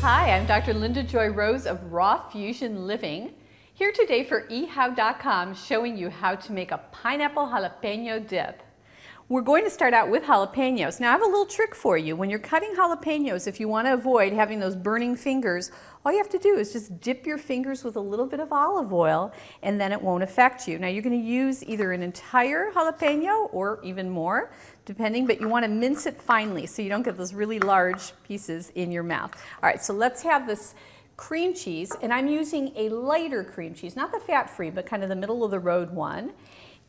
Hi, I'm Dr. Linda Joy Rose of Raw Fusion Living, here today for eHow.com showing you how to make a pineapple jalapeno dip. We're going to start out with jalapenos. Now I have a little trick for you. When you're cutting jalapenos, if you want to avoid having those burning fingers, all you have to do is just dip your fingers with a little bit of olive oil and then it won't affect you. Now you're going to use either an entire jalapeno or even more, depending, but you want to mince it finely so you don't get those really large pieces in your mouth. All right, so let's have this cream cheese, and I'm using a lighter cream cheese, not the fat-free, but kind of the middle of the road one.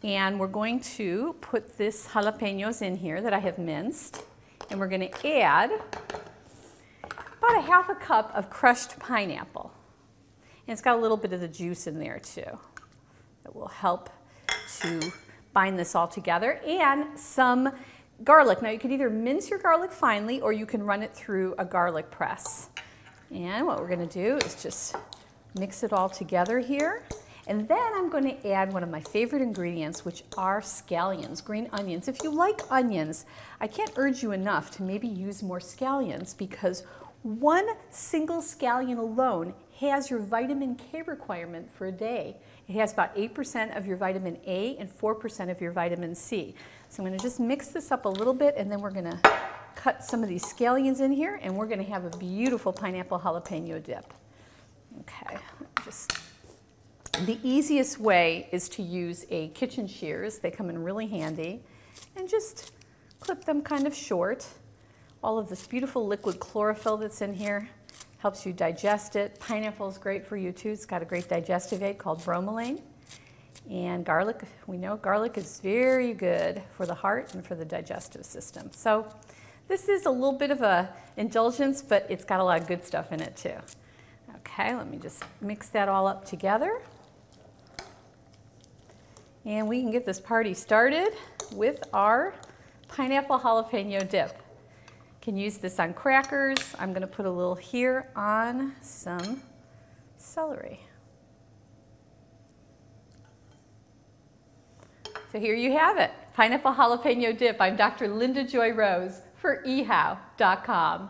And we're going to put this jalapenos in here that I have minced, and we're going to add about a half a cup of crushed pineapple. And it's got a little bit of the juice in there too. That will help to bind this all together, and some garlic. Now you can either mince your garlic finely or you can run it through a garlic press. And what we're going to do is just mix it all together here. And then I'm going to add one of my favorite ingredients, which are scallions, green onions. If you like onions, I can't urge you enough to maybe use more scallions, because one single scallion alone has your vitamin K requirement for a day. It has about 8% of your vitamin A and 4% of your vitamin C. So I'm going to just mix this up a little bit, and then we're going to cut some of these scallions in here, and we're going to have a beautiful pineapple jalapeno dip. Okay, the easiest way is to use a kitchen shears. They come in really handy, and just clip them kind of short. All of this beautiful liquid chlorophyll that's in here helps you digest it. Pineapple is great for you too. It's got a great digestive aid called bromelain. And garlic, we know garlic is very good for the heart and for the digestive system. So this is a little bit of an indulgence, but it's got a lot of good stuff in it too. Okay, let me just mix that all up together. And we can get this party started with our pineapple jalapeno dip. You can use this on crackers. I'm going to put a little here on some celery. So here you have it, pineapple jalapeno dip. I'm Dr. Linda Joy Rose for eHow.com.